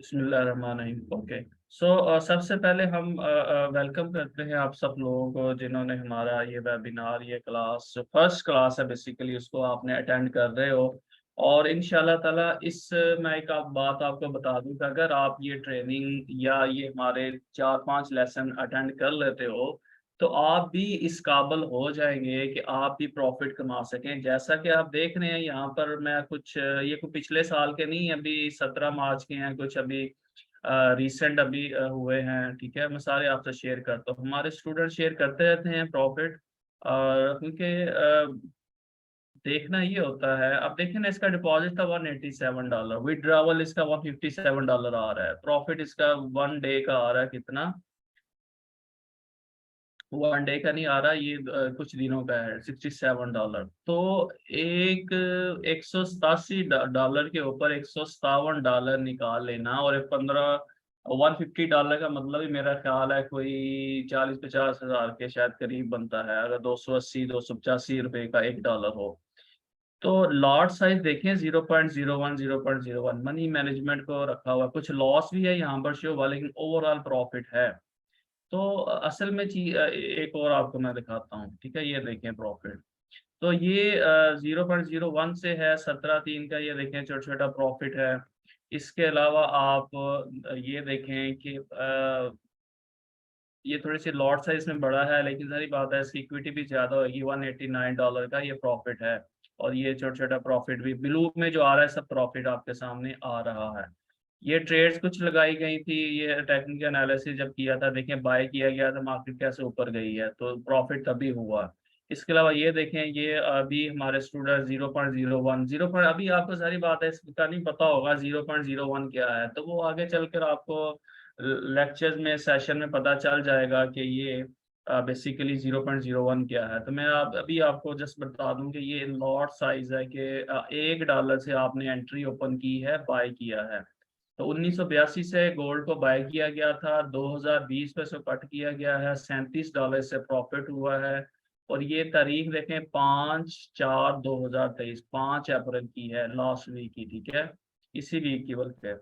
बिस्मिल्लाहिर्रहमानिर्रहीम। ओके। सो सबसे पहले हम वेलकम करते हैं आप सब लोगों को जिन्होंने हमारा ये वेबिनार, ये क्लास जो फर्स्ट क्लास है बेसिकली, उसको आपने अटेंड कर रहे हो। और इंशाल्लाह ताला मैं एक बात आपको बता दूं कि अगर आप ये ट्रेनिंग या ये हमारे 4-5 लेसन अटेंड कर लेते हो तो आप भी इस काबिल हो जाएंगे कि आप भी प्रॉफिट कमा सकें। जैसा कि आप देख रहे हैं यहाँ पर, मैं कुछ ये कुछ पिछले साल के नहीं, अभी 17 मार्च के हैं, कुछ अभी रिसेंट अभी हुए हैं। ठीक है, मैं सारे आपसे शेयर करता हूँ। हमारे स्टूडेंट शेयर करते रहते हैं प्रॉफिट, और क्योंकि देखना ये होता है। अब देखिए ना, इसका डिपॉजिट था $187, विड्रॉवल इसका $157 आ रहा है, प्रॉफिट इसका 1 डे का आ रहा है कितना, 1 डे का नहीं आ रहा ये, कुछ दिनों का है $67। तो एक $187 के ऊपर $157 निकाल लेना, और 150 डॉलर का मतलब ही मेरा ख्याल है कोई 40-50 हज़ार के शायद करीब बनता है, अगर 280-285 रुपए का $1 हो। तो लॉट साइज देखें, 0.01, 0.01 मनी मैनेजमेंट को रखा हुआ, कुछ लॉस भी है यहाँ पर शो हुआ, लेकिन ओवरऑल प्रॉफिट है। तो असल में एक और आपको मैं दिखाता हूँ। ठीक है, ये देखें प्रॉफिट। तो ये 0.01 से है, 17/3 का, ये देखें छोटा छोटा प्रॉफिट है। इसके अलावा आप ये देखें कि ये थोड़ी सी लॉट साइज में बड़ा है, लेकिन सारी बात है इसकी इक्विटी भी ज्यादा होगी। $189 का ये प्रॉफिट है, और ये छोटा छोटा प्रॉफिट भी ब्लू में जो आ रहा है, सब प्रॉफिट आपके सामने आ रहा है। ये ट्रेड्स कुछ लगाई गई थी, ये टेक्निकल एनालिसिस जब किया था, देखें बाय किया गया था, मार्केट कैसे ऊपर गई है, तो प्रॉफिट तभी हुआ। इसके अलावा ये देखें, ये अभी हमारे स्टूडेंट 0.01, अभी आपको सारी बात है इसका नहीं पता होगा 0.01 क्या है, तो वो आगे चलकर आपको लेक्चर्स में, सेशन में पता चल जाएगा कि ये बेसिकली 0.01 क्या है। तो मैं अभी आपको जस्ट बता दूं कि ये लॉट साइज है कि $1 से आपने एंट्री ओपन की है, बाय किया है। तो 1982 से गोल्ड को बाय किया गया था, 2020 पे से कट किया गया है, $37 से प्रॉफिट हुआ है। और ये तारीख देखें, 5/4/2023, 5 अप्रैल की है, लास्ट वीक की। ठीक है, इसी वीक की बल्कि,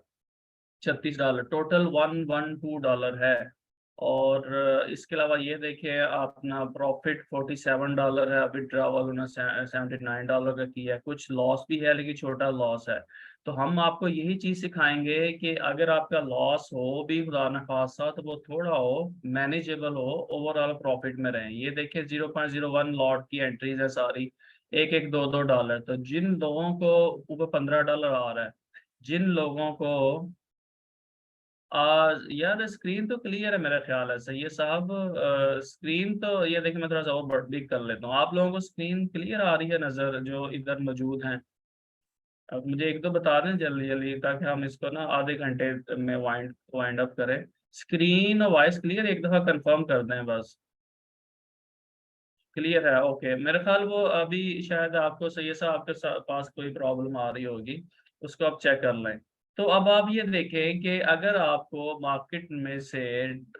$36, टोटल $112 है। और इसके अलावा ये देखिए, अपना प्रॉफिट $47 है, विड्रॉवल उन्होंने $79 का किया है। कुछ लॉस भी है, लेकिन छोटा लॉस है। तो हम आपको यही चीज सिखाएंगे कि अगर आपका लॉस हो भी खुदा न खासा, तो वो थोड़ा हो, मैनेजेबल हो, ओवरऑल प्रॉफिट में रहें। ये देखिए 0.01 लॉट की एंट्रीज है सारी, एक एक $2-2। तो जिन लोगों को ऊपर $15 आ रहा है, जिन लोगों को यार स्क्रीन तो क्लियर है मेरा ख्याल है, सही है साहब। स्क्रीन तो ये देखिए, मैं थोड़ा सा और बड़ी कर लेता हूँ, आप लोगों को स्क्रीन क्लियर आ रही है नजर, जो इधर मौजूद हैं? अब मुझे एक दो बता दें जल्दी जल्दी, ताकि हम इसको ना आधे घंटे में वाइंड वाइंड अप करें। स्क्रीन और वॉइस क्लियर, एक दफा कंफर्म कर दें बस। क्लियर है, ओके। मेरे ख्याल वो अभी शायद आपको सही है साहब, आपके पास कोई प्रॉब्लम आ रही होगी, उसको आप चेक कर लें। तो अब आप ये देखें कि अगर आपको मार्केट में से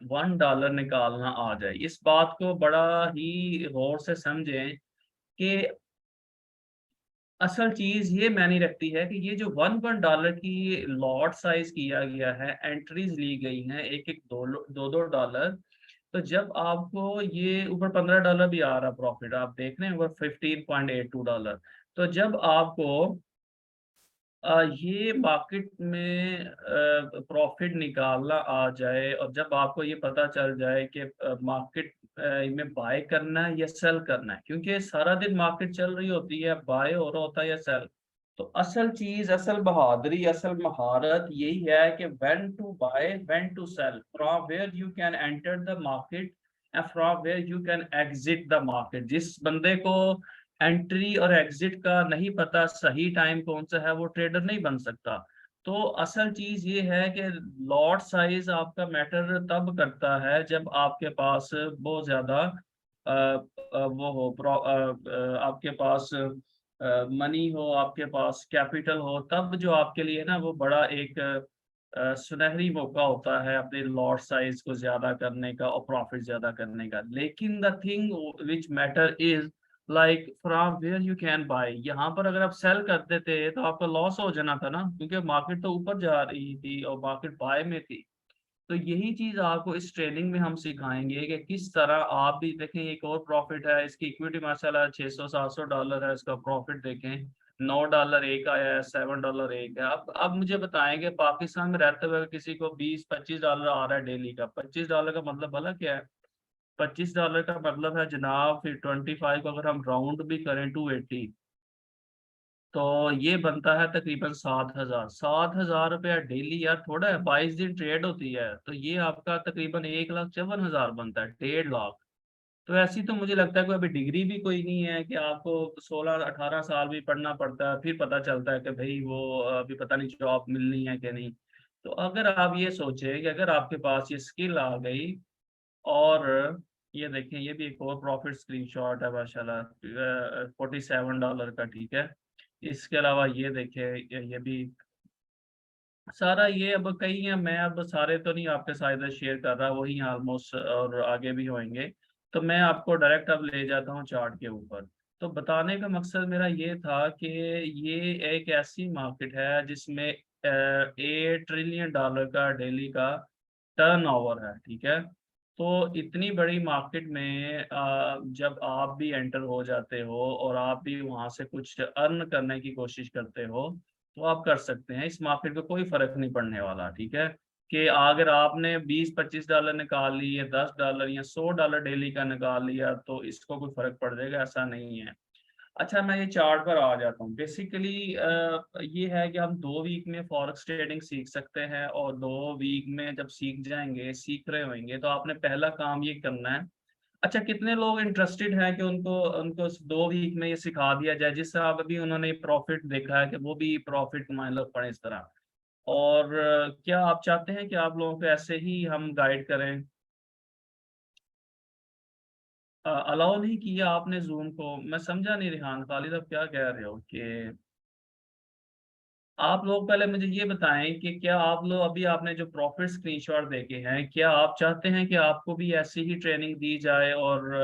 $1 निकालना आ जाए, इस बात को बड़ा ही गौर से समझें कि असल चीज ये मायने रखती है कि ये जो वन वन डॉलर की लॉट साइज किया गया है, एंट्रीज ली गई हैं एक एक दो डॉलर। तो जब आपको ये ऊपर $15 भी आ रहा प्रॉफिट, आप देख रहे हैं ऊपर $15.82। तो जब आपको ये मार्केट में प्रॉफिट निकालना आ जाए, और जब आपको ये पता चल जाए कि मार्केट में बाय करना है या सेल करना है, क्योंकि सारा दिन मार्केट चल रही होती है, बाय हो रहा होता है या सेल। तो असल चीज, असल बहादुरी, असल महारत यही है कि when to buy, when to sell, from where you can enter the market and from where you can exit the market. जिस बंदे को एंट्री और एग्जिट का नहीं पता, सही टाइम कौन सा है, वो ट्रेडर नहीं बन सकता। तो असल चीज ये है कि लॉट साइज आपका मैटर तब करता है जब आपके पास बहुत ज्यादा वो हो, आपके पास मनी हो, आपके पास कैपिटल हो, तब जो आपके लिए ना वो बड़ा एक सुनहरी मौका होता है अपने लॉट साइज को ज्यादा करने का और प्रॉफिट ज्यादा करने का। लेकिन the thing which matter is like from where you can buy, यहाँ पर अगर आप सेल कर देते तो आपका लॉस हो जाना था ना, क्योंकि मार्केट तो ऊपर जा रही थी और मार्केट बाय में थी। तो यही चीज आपको इस ट्रेनिंग में हम सिखाएंगे कि किस तरह आप भी देखें। एक और प्रॉफिट है इसकी, इक्विटी माशाल्लाह $600-700 है इसका प्रॉफिट, देखें $9 एक आया है, $7 एक है। अब मुझे बताएंगे पाकिस्तान में रहते हुए किसी को $20-25 आ रहा है डेली का। $25 का मतलब भला क्या है? $25 का मतलब है जनाब, फिर 25 को अगर हम राउंड भी करें 280, तो ये बनता है तकरीबन 7,000। 7,000 रुपया डेली यार, थोड़ा है, 22 दिन ट्रेड होती है, तो ये आपका तकरीबन 1,54,000 बनता है, 1.5 लाख। तो ऐसी तो मुझे लगता है कोई अभी डिग्री भी कोई नहीं है कि आपको 16-18 साल भी पढ़ना पड़ता है, फिर पता चलता है कि भाई वो अभी पता नहीं जॉब मिलनी है कि नहीं। तो अगर आप ये सोचे कि अगर आपके पास ये स्किल आ गई, और ये देखें, ये भी एक और प्रॉफिट स्क्रीनशॉट है माशाल्लाह, $47 का, ठीक है। इसके अलावा ये देखें, ये भी सारा, ये अब कई हैं, मैं अब सारे तो नहीं आपके साथ शेयर कर रहा, वही ऑलमोस्ट और आगे भी होंगे। तो मैं आपको डायरेक्ट अब ले जाता हूँ चार्ट के ऊपर। तो बताने का मकसद मेरा ये था कि ये एक ऐसी मार्केट है जिसमें $8 ट्रिलियन का डेली का टर्नओवर है, ठीक है। तो इतनी बड़ी मार्केट में जब आप भी एंटर हो जाते हो और आप भी वहां से कुछ अर्न करने की कोशिश करते हो, तो आप कर सकते हैं। इस मार्केट को कोई फर्क नहीं पड़ने वाला, ठीक है। कि अगर आपने $20-25 निकाल ली या $10 या $100 डेली का निकाल लिया, तो इसको कोई फर्क पड़ जाएगा, ऐसा नहीं है। अच्छा, मैं ये चार्ट पर आ जाता हूँ। बेसिकली ये है कि हम 2 वीक में फॉरेक्स ट्रेडिंग सीख सकते हैं, और 2 वीक में जब सीख जाएंगे, सीख रहे होंगे, तो आपने पहला काम ये करना है। अच्छा, कितने लोग इंटरेस्टेड हैं कि उनको उनको 2 वीक में ये सिखा दिया जाए, जिससे आप अभी उन्होंने प्रॉफिट देखा है कि वो भी प्रॉफिट कमाने लग पड़े इस तरह। और क्या आप चाहते हैं कि आप लोगों को ऐसे ही हम गाइड करें? अलाउ नहीं किया आपने जूम को, मैं समझा नहीं रिहान खालिद, आप क्या कह रहे हो कि आप लोग पहले मुझे ये बताएं कि क्या आप लोग अभी आपने जो प्रॉफिट स्क्रीनशॉट देखे हैं, क्या आप चाहते हैं कि आपको भी ऐसी ही ट्रेनिंग दी जाए और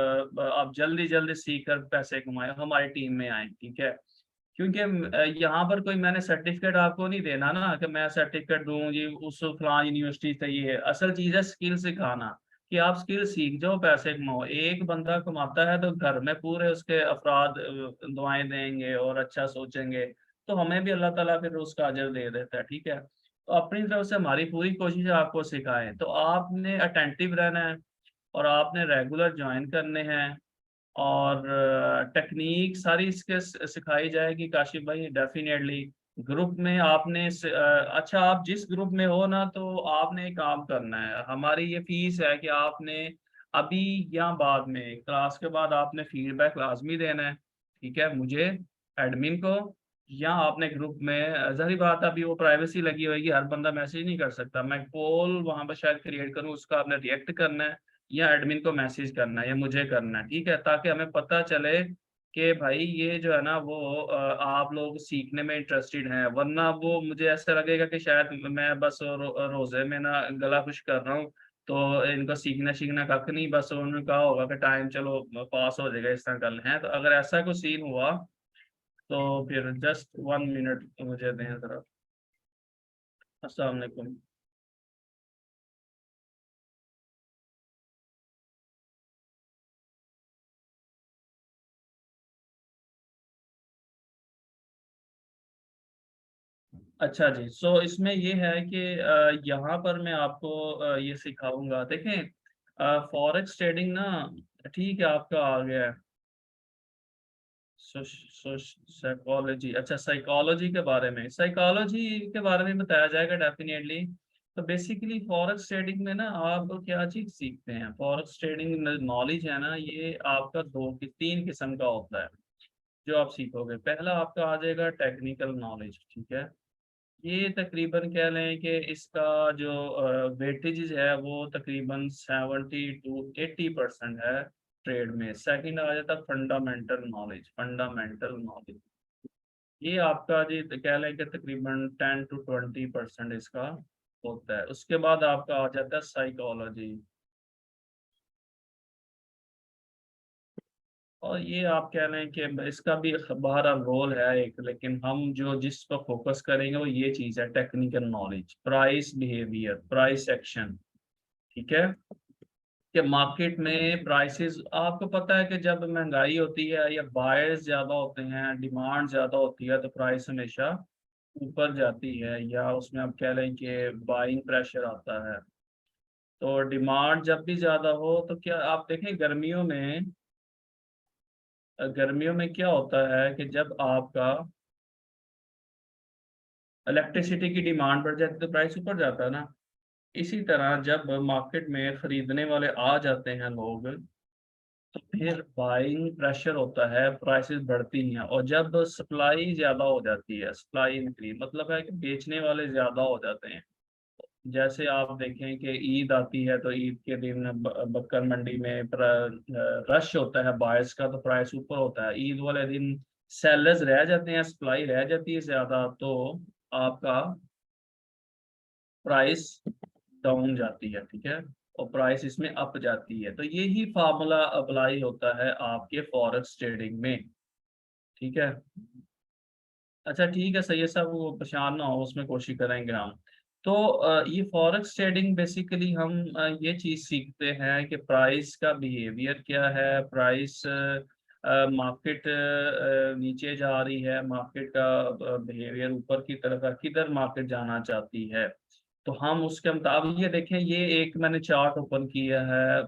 आप जल्दी जल्दी सीख कर पैसे कमाएं, हमारी टीम में आए, ठीक है। क्योंकि यहाँ पर कोई मैंने सर्टिफिकेट आपको नहीं देना ना, कि मैं सर्टिफिकेट दूँ जी उस फलां यूनिवर्सिटी से। ये असल चीज़ है स्किल सिखाना, कि आप स्किल सीख जाओ, पैसे कमाओ। एक बंदा कमाता है तो घर में पूरे उसके अफराद दुआएं देंगे और अच्छा सोचेंगे, तो हमें भी अल्लाह ताला फिर उसका अजर दे देता है, ठीक है। तो अपनी तरफ से हमारी पूरी कोशिश है आपको सिखाएं, तो आपने अटेंटिव रहना है और आपने रेगुलर ज्वाइन करने हैं। और टेक्निक सारी इसके सिखाई जाएगी काशिफ भाई, डेफिनेटली। ग्रुप में आपने अच्छा, आप जिस ग्रुप में हो ना, तो आपने एक काम करना है। हमारी ये फीस है कि आपने अभी या बाद में क्लास के बाद आपने फीडबैक लाजमी देना है, ठीक है, मुझे, एडमिन को, या आपने ग्रुप में। जाहिर बात है, अभी वो प्राइवेसी लगी होगी, हर बंदा मैसेज नहीं कर सकता। मैं पोल वहां पर शायद क्रिएट करूँ, उसका आपने रिएक्ट करना है, या एडमिन को मैसेज करना है, या मुझे करना है, ठीक है, ताकि हमें पता चले कि भाई ये जो है ना वो आप लोग सीखने में इंटरेस्टेड हैं। वरना वो मुझे ऐसा लगेगा कि शायद मैं बस रोजे में ना गला खुश कर रहा हूँ, तो इनको सीखना सीखना कख नहीं, बस उन्होंने कहा होगा कि टाइम चलो पास हो जाएगा, इस तरह कल है। तो अगर ऐसा कोई सीन हुआ, तो फिर जस्ट 1 मिनट मुझे दें जरा। अस्सलाम वालेकुम। अच्छा जी, सो इसमें ये है कि यहाँ पर मैं आपको ये सिखाऊंगा। देखें, फॉरेक्स ट्रेडिंग ना, ठीक है, आपका आ गया है साइकोलॉजी। अच्छा, साइकोलॉजी के बारे में, साइकोलॉजी के बारे में बताया जाएगा डेफिनेटली। तो बेसिकली फॉरेक्स ट्रेडिंग में ना आप क्या चीज सीखते हैं, फॉरेक्स ट्रेडिंग नॉलेज है ना, ये आपका 3 किस्म का होता है जो आप सीखोगे। पहला आपका आ जाएगा टेक्निकल नॉलेज, ठीक है। ये तकरीबन कह लें कि इसका जो वेटेज है वो तकरीबन 70 to 80% है ट्रेड में। सेकंड आ जाता है फंडामेंटल नॉलेज, फंडामेंटल नॉलेज। ये आपका जी कह लें कि तकरीबन 10 to 20% इसका होता है। उसके बाद आपका आ जाता है साइकोलॉजी। और ये आप कह रहे हैं कि इसका भी बहरहाल रोल है एक, लेकिन हम जो जिस पर फोकस करेंगे वो ये चीज है, technical knowledge, price behaviour, price action. ठीक है, कि मार्केट में प्राइसेस, आपको पता है कि जब महंगाई होती है या बायर्स ज्यादा होते हैं, डिमांड ज्यादा होती है, तो प्राइस हमेशा ऊपर जाती है, या उसमें आप कह लें कि बाइंग प्रेशर आता है। तो डिमांड जब भी ज्यादा हो तो क्या आप देखें, गर्मियों में क्या होता है कि जब आपका इलेक्ट्रिसिटी की डिमांड बढ़ जाती है तो प्राइस ऊपर जाता है ना। इसी तरह जब मार्केट में खरीदने वाले आ जाते हैं लोग, तो फिर बाइंग प्रेशर होता है, प्राइसेस बढ़ती हैं। और जब सप्लाई ज्यादा हो जाती है, सप्लाई इंक्रीज मतलब है कि बेचने वाले ज्यादा हो जाते हैं। जैसे आप देखें कि ईद आती है तो ईद के दिन बकर मंडी में रश होता है बायर्स का, तो प्राइस ऊपर होता है। ईद वाले दिन सेलर्स रह जाते हैं, सप्लाई रह जाती है ज्यादा, तो आपका प्राइस डाउन जाती है। ठीक है, और प्राइस इसमें अप जाती है। तो यही फार्मूला अप्लाई होता है आपके फॉरेक्स ट्रेडिंग में। ठीक है, अच्छा ठीक है सैयद साहब, वो परेशान ना हो, उसमें कोशिश करेंगे हम। तो ये फॉरेक्स ट्रेडिंग बेसिकली हम ये चीज सीखते हैं कि प्राइस का बिहेवियर क्या है, प्राइस मार्केट नीचे जा रही है, मार्केट का बिहेवियर ऊपर की तरफ है, किधर मार्केट जाना चाहती है। तो हम उसके मुताबिक, ये देखें, ये एक मैंने चार्ट ओपन किया है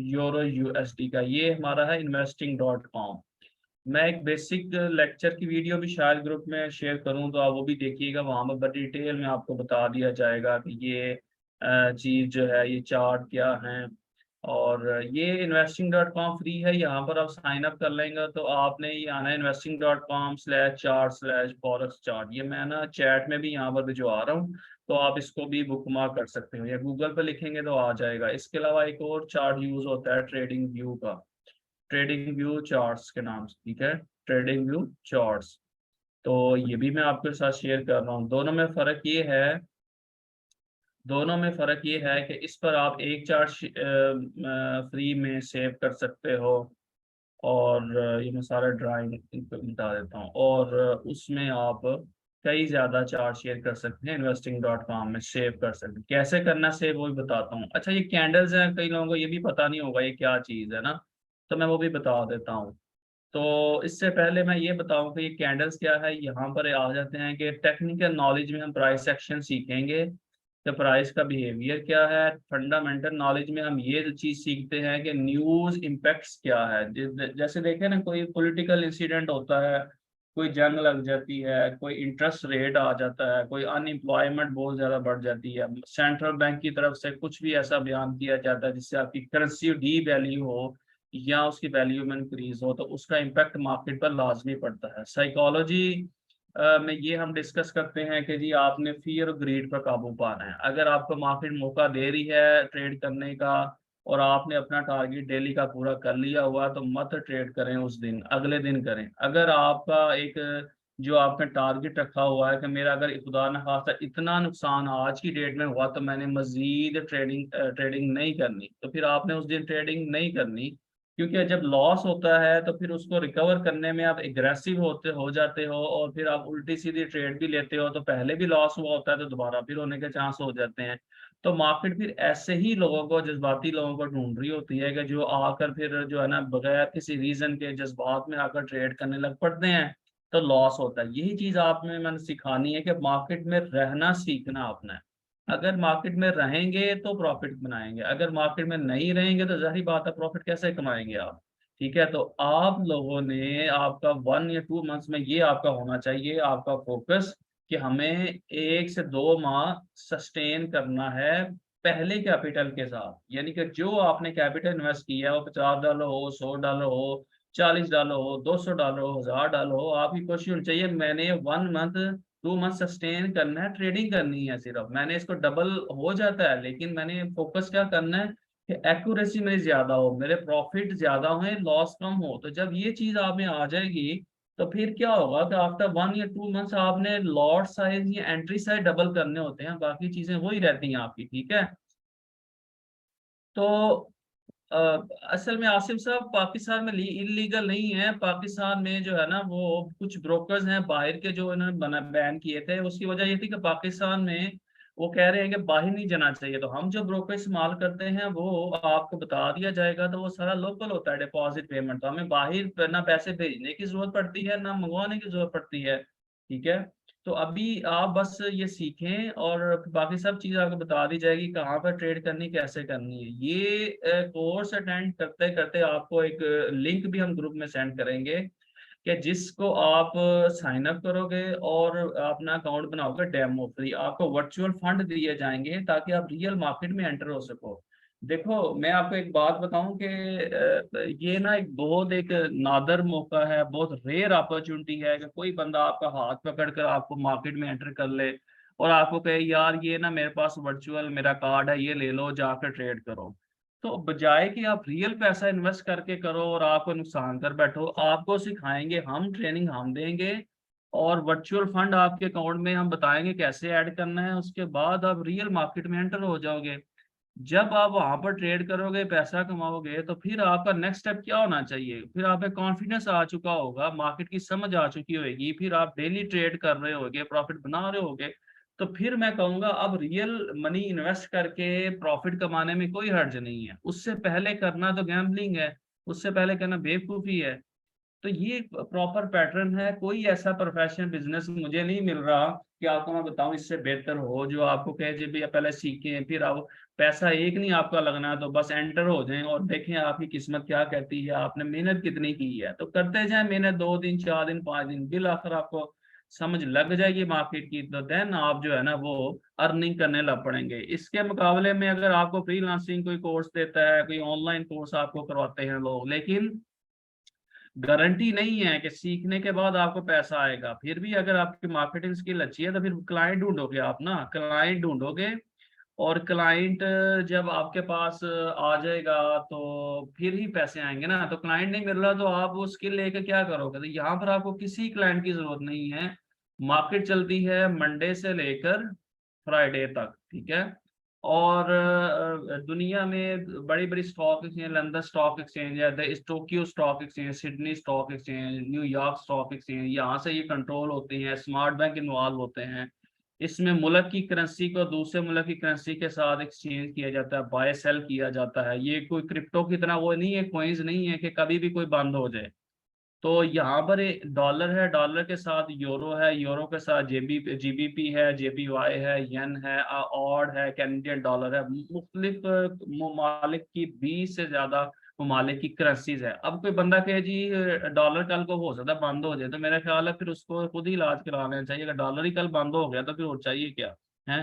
यूरो यूएसडी का, ये हमारा है investing.com। मैं एक बेसिक लेक्चर की वीडियो भी शायद ग्रुप में शेयर करूं, तो आप वो भी देखिएगा, वहां पर बड़ी डिटेल में आपको बता दिया जाएगा कि ये चीज जो है, ये चार्ट क्या है। और ये investing.com फ्री है, यहाँ पर आप साइन अप कर लेंगे तो आपने ये आना है investing.com/chart/forex चार्ट। ये मैं ना चैट में भी यहाँ पर भिजवा रहा हूँ, तो आप इसको भी बुकमार्क कर सकते हो, या गूगल पे लिखेंगे तो आ जाएगा। इसके अलावा एक और चार्ट यूज होता है ट्रेडिंग व्यू का, ट्रेडिंग व्यू चार्ट्स के नाम से। ठीक है, ट्रेडिंग व्यू चार्ट्स, तो ये भी मैं आपके साथ शेयर कर रहा हूँ। दोनों में फर्क ये है कि इस पर आप एक चार्ट फ्री में सेव कर सकते हो, और ये मैं सारा ड्राइंग बता देता हूँ। और उसमें आप कई ज्यादा चार्ट शेयर कर सकते हैं, investing.com में सेव कर सकते हैं। कैसे करना सेव वो भी बताता हूँ। अच्छा, ये कैंडल्स हैं, कई लोगों को ये भी पता नहीं होगा ये क्या चीज़ है ना, तो मैं वो भी बता देता हूँ। तो इससे पहले मैं ये बताऊं कि ये कैंडल्स क्या है, यहाँ पर आ जाते हैं कि टेक्निकल नॉलेज में हम प्राइस एक्शन सीखेंगे कि प्राइस का बिहेवियर क्या है। फंडामेंटल नॉलेज में हम ये चीज सीखते हैं कि न्यूज इम्पैक्ट्स क्या है। जैसे देखें ना, कोई पॉलिटिकल इंसिडेंट होता है, कोई जंग लग जाती है, कोई इंटरेस्ट रेट आ जाता है, कोई अनएम्प्लॉयमेंट बहुत ज्यादा बढ़ जाती है, सेंट्रल बैंक की तरफ से कुछ भी ऐसा बयान किया जाता है जिससे आपकी करेंसी डी वैल्यू हो या उसकी वैल्यू में इंक्रीज हो, तो उसका इम्पैक्ट मार्केट पर लाजमी पड़ता है। साइकोलॉजी में ये हम डिस्कस करते हैं कि जी आपने फियर और ग्रीड पर काबू पाना है। अगर आपको मार्केट मौका दे रही है ट्रेड करने का, और आपने अपना टारगेट डेली का पूरा कर लिया हुआ, तो मत ट्रेड करें उस दिन, अगले दिन करें। अगर आपका एक जो आपने टारगेट रखा हुआ है कि मेरा अगर खुदा न खास्ता इतना नुकसान आज की डेट में हुआ तो मैंने मजीद ट्रेडिंग नहीं करनी, तो फिर आपने उस दिन ट्रेडिंग नहीं करनी। क्योंकि जब लॉस होता है तो फिर उसको रिकवर करने में आप एग्रेसिव हो जाते हो, और फिर आप उल्टी सीधी ट्रेड भी लेते हो, तो पहले भी लॉस हुआ होता है तो दोबारा फिर होने के चांस हो जाते हैं। तो मार्केट फिर ऐसे ही लोगों को, जज्बाती लोगों को ढूंढ रही होती है कि जो आकर फिर जो है ना, बगैर किसी रीजन के जज्बात में आकर ट्रेड करने लग पड़ते हैं, तो लॉस होता है। यही चीज आप में मैंने सिखानी है कि मार्केट में रहना सीखना आपने है। अगर मार्केट में रहेंगे तो प्रॉफिट बनाएंगे, अगर मार्केट में नहीं रहेंगे तो जाहिर बात है प्रॉफिट कैसे कमाएंगे आप। ठीक है, तो आप लोगों ने, आपका 1 या 2 मंथ्स में ये आपका होना चाहिए, आपका फोकस, कि हमें 1 से 2 माह सस्टेन करना है पहले कैपिटल के साथ। यानी कि जो आपने कैपिटल इन्वेस्ट किया है, वो $50 हो, $100 हो, $40 हो, $200 हो, $1000 हो, आपकी कोशिश होनी चाहिए मैंने 1 मंथ 2 मंथ सस्टेन करना है, ट्रेडिंग करनी है सिर्फ। मैंने इसको डबल हो जाता है, लेकिन मैंने फोकस क्या करना है कि एक्यूरेसी मेरी ज्यादा हो, मेरे प्रॉफिट ज्यादा हो, लॉस कम हो। तो जब ये चीज आप में आ जाएगी, तो फिर क्या होगा कि आफ्टर 1 या 2 मंथ्स आपने लॉट साइज या एंट्री साइज डबल करने होते हैं, बाकी चीजें वही रहती हैं आपकी। ठीक है, तो अ, असल में आसिम साहब पाकिस्तान में इलीगल नहीं है। पाकिस्तान में जो है ना वो कुछ ब्रोकर्स हैं बाहर के जो इन्होंने बना बैन किए थे। उसकी वजह ये थी कि पाकिस्तान में वो कह रहे हैं कि बाहर नहीं जाना चाहिए। तो हम जो ब्रोकर इस्तेमाल करते हैं वो आपको बता दिया जाएगा, तो वो सारा लोकल होता है डिपॉजिट पेमेंट। तो हमें बाहर ना पैसे भेजने की जरूरत पड़ती है ना मंगवाने की जरूरत पड़ती है। ठीक है। तो अभी आप बस ये सीखें और बाकी सब चीज़ आपको बता दी जाएगी, कहाँ पर ट्रेड करनी कैसे करनी है। ये कोर्स अटेंड करते करते आपको एक लिंक भी हम ग्रुप में सेंड करेंगे कि जिसको आप साइन अप करोगे और अपना अकाउंट बनाओगे डेमो फ्री, आपको वर्चुअल फंड दिए जाएंगे ताकि आप रियल मार्केट में एंटर हो सको। देखो मैं आपको एक बात बताऊं कि ये ना एक बहुत एक नादर मौका है, बहुत रेयर अपॉर्चुनिटी है कि कोई बंदा आपका हाथ पकड़ कर आपको मार्केट में एंटर कर ले और आपको कहे यार ये ना मेरे पास वर्चुअल मेरा कार्ड है, ये ले लो जाकर ट्रेड करो। तो बजाय कि आप रियल पैसा इन्वेस्ट करके करो और आपको नुकसान कर बैठो, आपको सिखाएंगे हम, ट्रेनिंग हम देंगे और वर्चुअल फंड आपके अकाउंट में हम बताएंगे कैसे ऐड करना है। उसके बाद आप रियल मार्केट में एंटर हो जाओगे। जब आप वहां पर ट्रेड करोगे पैसा कमाओगे तो फिर आपका नेक्स्ट स्टेप क्या होना चाहिए, फिर आप में कॉन्फिडेंस आ चुका होगा, मार्केट की समझ आ चुकी होगी, फिर आप डेली ट्रेड कर रहे होगे, प्रॉफिट बना रहे होगे। तो फिर मैं कहूंगा अब रियल मनी इन्वेस्ट करके प्रॉफिट कमाने में कोई हर्ज नहीं है। उससे पहले करना तो गैम्बलिंग है, उससे पहले करना बेवकूफी है। तो ये प्रॉपर पैटर्न है। कोई ऐसा प्रोफेशनल बिजनेस मुझे नहीं मिल रहा कि आपको मैं बताऊं इससे बेहतर हो, जो आपको कहे जी भैया पहले सीखें फिर आप पैसा एक नहीं आपका लगना है तो बस एंटर हो जाएं और देखें आपकी किस्मत क्या कहती है, आपने मेहनत कितनी की है। तो करते जाएं मेहनत, 2 दिन 4 दिन 5 दिन, बिल आखिर आपको समझ लग जाएगी मार्केट की, तो देन आप जो है ना वो अर्निंग करने लग पड़ेंगे। इसके मुकाबले में अगर आपको फ्रीलांसिंग कोई कोर्स देता है, कोई ऑनलाइन कोर्स आपको करवाते हैं लोग, लेकिन गारंटी नहीं है कि सीखने के बाद आपको पैसा आएगा। फिर भी अगर आपकी मार्केटिंग स्किल अच्छी है तो फिर क्लाइंट ढूंढोगे आप ना, क्लाइंट ढूंढोगे। और क्लाइंट जब आपके पास आ जाएगा तो फिर ही पैसे आएंगे ना। तो क्लाइंट नहीं मिल रहा तो आप वो स्किल लेके क्या करोगे। तो यहाँ पर आपको किसी क्लाइंट की जरूरत नहीं है। मार्केट चलती है मंडे से लेकर फ्राइडे तक। ठीक है। और दुनिया में बड़ी बड़ी stock exchange, London stock exchange है, Tokyo stock exchange, Sydney stock exchange, New York stock exchange, यहाँ से ये कंट्रोल होती हैं। स्मार्ट बैंक इन्वॉल्व होते हैं इसमें। मुल्क की करेंसी को दूसरे मुल्क की करेंसी के साथ एक्सचेंज किया जाता है, बाय सेल किया जाता है। ये कोई क्रिप्टो की तरह वो नहीं है, कॉइन्स नहीं है कि कभी भी कोई बंद हो जाए। तो यहाँ पर डॉलर है, डॉलर के साथ यूरो है, यूरो के साथ जीबीपी है, जेपीवाई है, येन है, ऑड है, कैनेडियन डॉलर है। मुख्तलिफ ममालिक की 20 से ज्यादा ममालिक की करेंसीज है। अब कोई बंदा कहे जी डॉलर कल को हो सकता है बंद हो जाए, तो मेरा ख्याल है फिर उसको खुद ही इलाज करा लेना चाहिए। अगर डॉलर ही कल बंद हो गया तो फिर और चाहिए क्या है।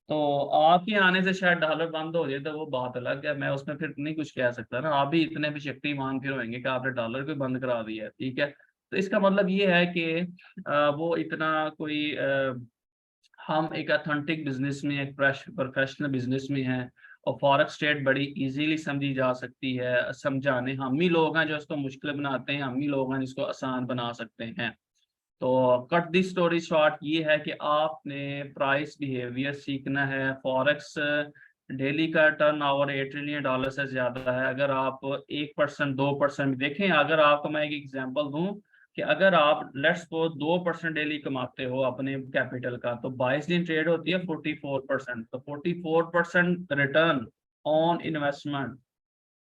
तो आपके आने से शायद डॉलर बंद हो जाए तो वो बात अलग है, मैं उसमें फिर नहीं कुछ कह सकता ना। आप भी इतने भी शक्तिमान फिर होंगे कि आपने डॉलर को बंद करा दिया है। ठीक है। तो इसका मतलब ये है कि वो इतना कोई हम एक अथेंटिक बिजनेस में, एक प्रोफेशनल बिजनेस में हैं। और फॉरेक्स ट्रेड बड़ी इजीली समझी जा सकती है। समझाने हम ही लोग हैं जो इसको मुश्किल बनाते हैं, हम ही लोग हैं जिसको आसान बना सकते हैं। तो कट दी स्टोरी शॉर्ट ये है कि आपने प्राइस बिहेवियर सीखना है। फॉरेक्स डेली का टर्न ओवर $8 ट्रिलियन से ज्यादा है। अगर आप 1% 2% देखें, अगर आपको मैं एक एग्जांपल दूं कि अगर आप लेट्स सपोज 2% डेली कमाते हो अपने कैपिटल का, तो 22 दिन ट्रेड होती है 44%। तो 44% रिटर्न ऑन इन्वेस्टमेंट,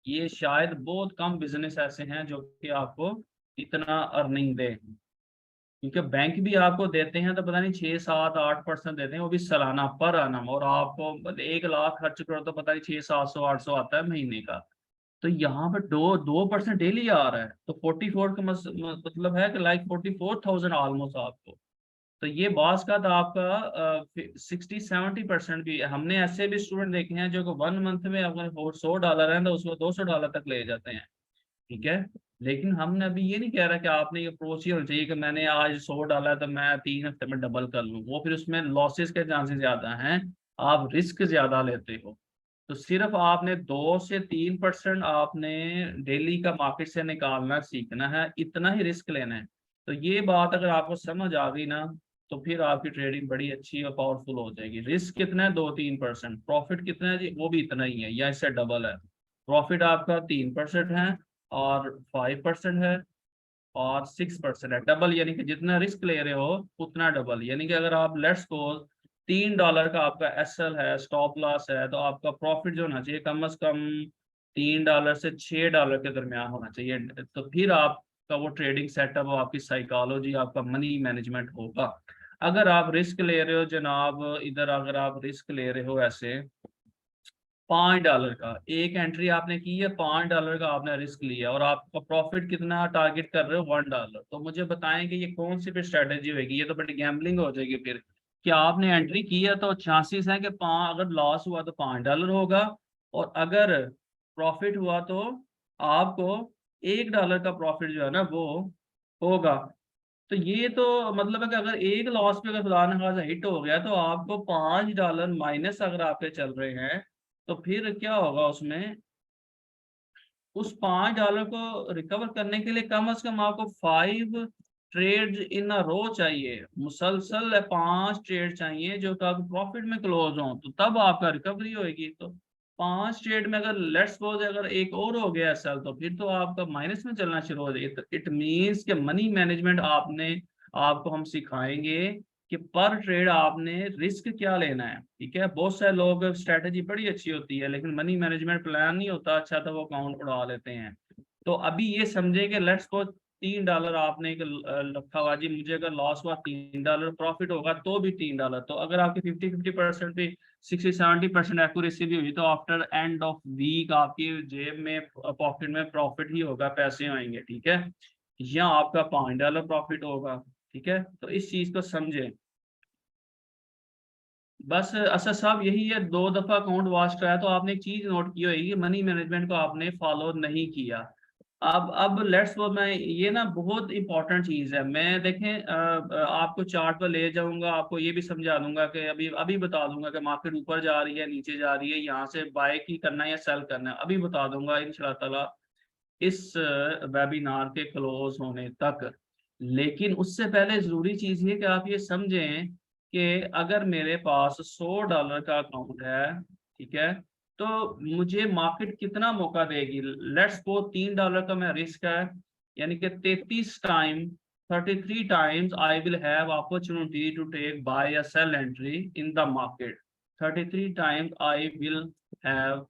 ये शायद बहुत कम बिजनेस ऐसे हैं जो कि आपको इतना अर्निंग दे। क्योंकि बैंक भी आपको देते हैं तो पता नहीं 6 7 8% देते हैं, वो भी सालाना पर आनम। और आपको 1 लाख खर्च करो तो पता नहीं 600 700 800 आता है महीने का। तो यहाँ पर 2% डेली आ रहा है। तो 44 का मतलब है कि लाइक 44,000 ऑलमोस्ट आपको। तो ये बास का तो आपका 60 70% भी हमने ऐसे भी स्टूडेंट देखे हैं जो कि 1 मंथ में अगर $100 है तो उसको $200 तक ले जाते हैं। ठीक है। लेकिन हमने अभी ये नहीं कह रहा कि आपने ये अप्रोच ही होना चाहिए कि मैंने आज 100 डाला है तो मैं 3 हफ्ते में डबल कर लूँ, वो फिर उसमें लॉसेस के चांसेस ज्यादा हैं, आप रिस्क ज्यादा लेते हो। तो सिर्फ आपने 2 से 3% आपने डेली का मार्केट से निकालना सीखना है, इतना ही रिस्क लेना है। तो ये बात अगर आपको समझ आ गई ना, तो फिर आपकी ट्रेडिंग बड़ी अच्छी और पावरफुल हो जाएगी। रिस्क कितना है? 2 3%। प्रॉफिट कितना है जी? वो भी इतना ही है या इससे डबल है। प्रॉफिट आपका 3% है और 5% है और 6% है। डबल यानी कि जितना रिस्क ले रहे हो उतना डबल, यानी कि अगर आप लेट्स सपोज $3 का आपका एसएल है, स्टॉप लॉस है, तो आपका प्रॉफिट जो होना चाहिए कम से कम $3 से $6 के दरमियान होना चाहिए। तो फिर आपका वो ट्रेडिंग सेटअप, आपकी साइकोलॉजी, आपका मनी मैनेजमेंट होगा। अगर आप रिस्क ले रहे हो जनाब, इधर अगर आप रिस्क ले रहे हो ऐसे $5 का एक एंट्री आपने की है, $5 का आपने रिस्क लिया और आपका प्रॉफिट कितना टारगेट कर रहे हो, $1, तो मुझे बताएं कि ये कौन सी फिर स्ट्रेटेजी होगी? ये तो बड़ी गैम्बलिंग हो जाएगी फिर। क्या आपने एंट्री की है तो चांसेस हैं कि अगर लॉस हुआ तो $5 होगा, और अगर प्रॉफिट हुआ तो आपको $1 का प्रॉफिट जो है ना वो होगा। तो ये तो मतलब है कि अगर एक लॉस पे अगर खुदा न खासा हिट हो गया तो आपको $5 माइनस अगर आपके चल रहे हैं, तो फिर क्या होगा उसमें? उस $5 को रिकवर करने के लिए कम से कम आपको 5 ट्रेड इन अ रो चाहिए, मुसलसल 5 ट्रेड चाहिए जो कि आपको प्रॉफिट में क्लोज हो, तो तब आपका रिकवरी होगी। तो 5 ट्रेड में अगर लेट्स सपोज अगर एक और हो गया सेल, तो फिर तो आपका माइनस में चलना शुरू हो जाएगा। इट मीन्स कि मनी मैनेजमेंट आपको हम सिखाएंगे कि पर ट्रेड आपने रिस्क क्या लेना है। ठीक है, बहुत सारे लोग स्ट्रेटजी बड़ी अच्छी होती है लेकिन मनी मैनेजमेंट प्लान नहीं होता अच्छा, तो वो अकाउंट उड़ा लेते हैं। तो अभी ये समझे कि लेट्स को $3 आपने एक रखा हुआ जी, मुझे अगर लॉस हुआ $3, प्रॉफिट होगा तो भी $3, तो अगर आपकी 50-50% भी 60-70% एक्यूरेसी भी हुई तो आफ्टर एंड ऑफ वीक आपकी जेब में पॉकेट में प्रॉफिट ही होगा, पैसे आएंगे। ठीक है, या आपका $5 प्रॉफिट होगा। ठीक है, तो इस चीज को समझे। बस असद साहब यही है, 2 दफा अकाउंट वॉश कराया तो आपने एक चीज नोट की होगी, मनी मैनेजमेंट को आपने फॉलो नहीं किया। अब लेट्स वो मैं ये ना बहुत इंपॉर्टेंट चीज है, मैं देखें आपको चार्ट पर ले जाऊंगा, आपको ये भी समझा दूंगा कि अभी अभी बता दूंगा कि मार्केट ऊपर जा रही है नीचे जा रही है, यहाँ से बाय की करना है या सेल करना है, अभी बता दूंगा इंशाल्लाह ताला इस वेबिनार के क्लोज होने तक। लेकिन उससे पहले जरूरी चीज ये कि आप ये समझें कि अगर मेरे पास $100 का अकाउंट है, ठीक है, तो मुझे मार्केट कितना मौका देगी? लेट्स सपोज $3 का मैं रिस्क है, यानी कि 33 times I will have opportunity to take buy या sell entry in the market. 33 times I will have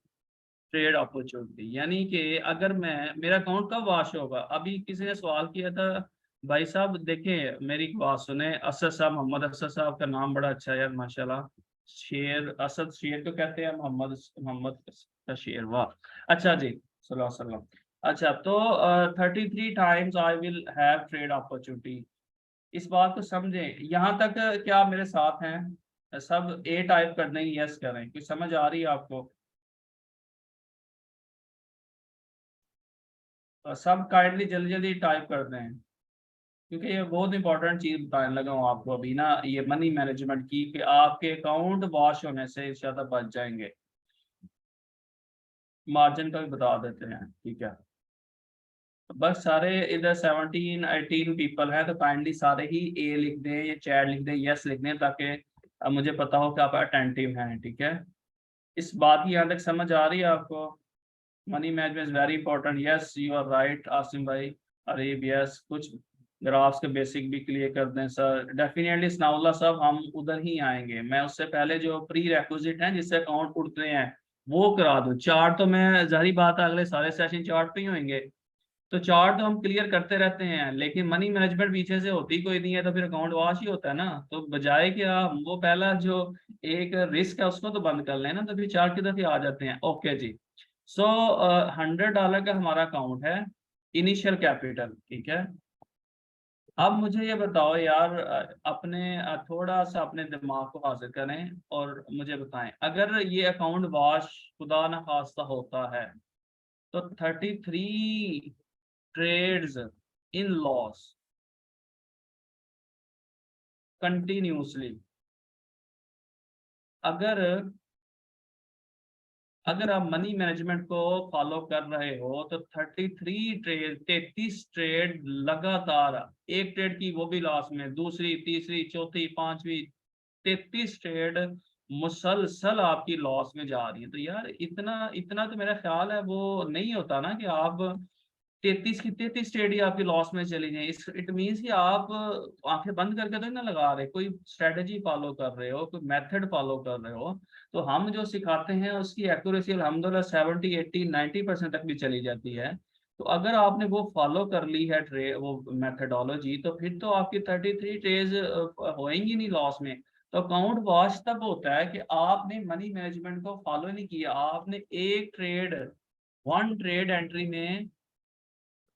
trade opportunity, यानी कि अगर मैं मेरा अकाउंट कब वॉश होगा? अभी किसी ने सवाल किया था, भाई साहब देखें मेरी बात सुने, असद साहब, मोहम्मद असद साहब का नाम बड़ा अच्छा है यार माशाल्लाह। शेर, असद शेर तो कहते हैं, मोहम्मद मोहम्मद का शेर, वाह अच्छा जी, सल्लल्लाहु अलैहि वसल्लम। अच्छा तो 33 times I will have trade opportunity, इस बात को समझें। यहाँ तक क्या आप मेरे साथ हैं? सब ए टाइप कर दें, यस करें, कुछ समझ आ रही है आपको? सब काइंडली जल्दी जल्दी टाइप कर दें, क्योंकि ये बहुत इंपॉर्टेंट चीज बताने लगा हूँ आपको अभी ना, ये मनी मैनेजमेंट की, कि आपके अकाउंट वॉश होने से ज्यादा बच जाएंगे। मार्जिन का भी बता देते हैं, ठीक है। बस सारे इधर 17-18 पीपल हैं, तो काइंडली सारे ही ए लिख दें या चैट लिख दें, यस लिख दें, ताकि मुझे पता हो कि आप अटेंटिव हैं। ठीक है, इस बात की यहाँ तक समझ आ रही है आपको? Money management is very important, yes you are right Asim भाई। अरे यस, कुछ ग्राफ्स के बेसिक भी क्लियर कर दें सर, डेफिनेटली सनाउल्लाह साहब हम उधर ही आएंगे। मैं उससे पहले जो प्री रेक्विजिट हैं जिससे अकाउंट उठते हैं वो करा दूं। चार्ट तो मैं जाहिर बात है अगले सारे सेशन चार्ट पे ही होंगे, तो चार्ट तो हम क्लियर करते रहते हैं, लेकिन मनी मैनेजमेंट पीछे से होती कोई नहीं है, तो फिर अकाउंट वॉश ही होता है ना। तो बजाय कि आप वो पहला जो एक रिस्क है उसको तो बंद कर लेना, तो फिर चार्ट की तरफ ही आ जाते हैं। ओके जी, सो $100 का हमारा अकाउंट है, इनिशियल कैपिटल। ठीक है, अब मुझे ये बताओ यार, अपने थोड़ा सा अपने दिमाग को हासिल करें और मुझे बताएं, अगर ये अकाउंट वॉश खुदा न खास्ता होता है तो 33 ट्रेड्स इन लॉस कंटिन्यूसली, अगर अगर आप मनी मैनेजमेंट को फॉलो कर रहे हो तो 33 ट्रेड, 33 ट्रेड लगातार, एक ट्रेड की वो भी लॉस में, दूसरी तीसरी चौथी पांचवी, 33 ट्रेड मुसलसल आपकी लॉस में जा रही है। तो यार इतना इतना तो मेरा ख्याल है वो नहीं होता ना कि आप 33 की 33 ट्रेड ही आपकी लॉस में चली जाए। इस इट मीन्स कि आप आंखें बंद करके तो नहीं ना लगा रहे, कोई स्ट्रेटजी फॉलो कर रहे हो, कोई मेथड फॉलो कर रहे हो। तो हम जो सिखाते हैं उसकी एक्यूरेसी अल्हम्दुलिल्लाह 70 80 90% तक भी चली जाती है। तो अगर आपने वो फॉलो कर ली है वो मेथडोलॉजी, तो फिर तो आपकी 33 ट्रेज होएंगी नहीं लॉस में। तो अकाउंट वॉश तब होता है कि आपने मनी मैनेजमेंट को फॉलो नहीं किया, आपने एक ट्रेड, वन ट्रेड एंट्री में,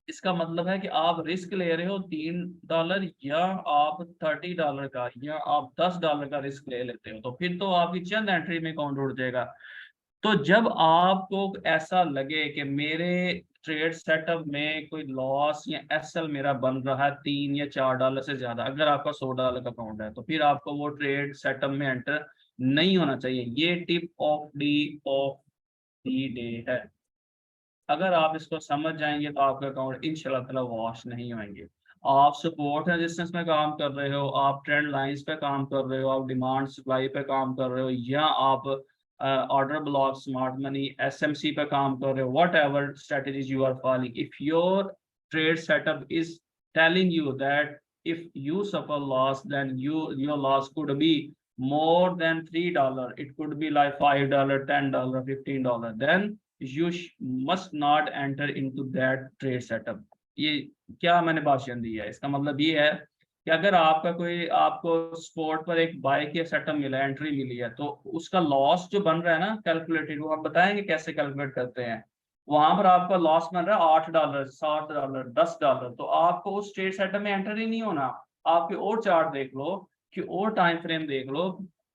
इसका मतलब है कि आप रिस्क ले रहे हो $3 या आप $30 का या आप $10 का रिस्क ले लेते हो, तो फिर तो आपकी चंद एंट्री में अकाउंट उड़ जाएगा। तो जब आपको ऐसा लगे कि मेरे ट्रेड सेटअप में कोई लॉस या एसएल मेरा बन रहा है $3 या $4 से ज्यादा, अगर आपका $100 का अकाउंट है, तो फिर आपको वो ट्रेड सेटअप में एंटर नहीं होना चाहिए। ये टिप ऑफ दी डे है। अगर आप इसको समझ जाएंगे तो आपका अकाउंट इंशाल्लाह ताला वॉश नहीं होंगे। आप सपोर्ट रेजिस्टेंस में काम कर रहे हो, आप ट्रेंड लाइंस पे काम कर रहे हो, आप डिमांड सप्लाई पे काम कर रहे हो, या आप order block, smart money, SMC पे काम कर रहे हो, whatever strategies you are following, if your trade setup is telling you that if you suffer loss, then your loss could be more than $3, it could be like $5, $10, $15, then you must not enter into that trade setup। ये क्या मैंने भाषण दिया है, इसका मतलब ये है कि अगर आपका कोई, आपको स्पॉट पर एक बाय के सेटअप मिला है, एंट्री मिली है, तो उसका लॉस जो बन रहा है ना कैलकुलेटेड, वो आप बताएंगे कैसे कैलकुलेट करते हैं। वहां पर आपका लॉस बन रहा है $8, $7, $10, तो आपको उस ट्रेड सेटअप में एंटर ही नहीं होना। आपके और चार्ट देख लो कि और टाइम फ्रेम देख लो,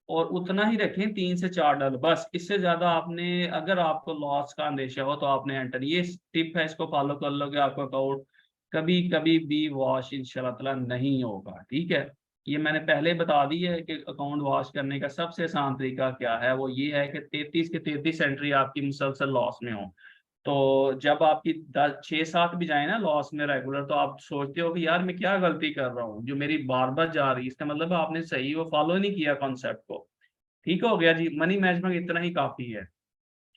और उतना ही रखें $3 से $4, बस। इससे ज्यादा आपने, अगर आपको लॉस का अंदेशा हो तो आपने एंटर, ये टिप है, इसको फॉलो कर लोगे आपका अकाउंट कभी कभी भी वॉश इंशाल्लाह ताला नहीं होगा। ठीक है, ये मैंने पहले बता दी है कि अकाउंट वॉश करने का सबसे आसान तरीका क्या है, वो ये है कि 33 के 33 एंट्री आपकी मुसलसल लॉस में हो। तो जब आपकी 6-7 भी जाए ना लॉस में रेगुलर, तो आप सोचते हो कि यार मैं क्या गलती कर रहा हूँ जो मेरी बार बार जा रही है, इसका मतलब आपने सही वो फॉलो नहीं किया कॉन्सेप्ट को। ठीक हो गया जी, मनी मैनेजमेंट इतना ही काफी है।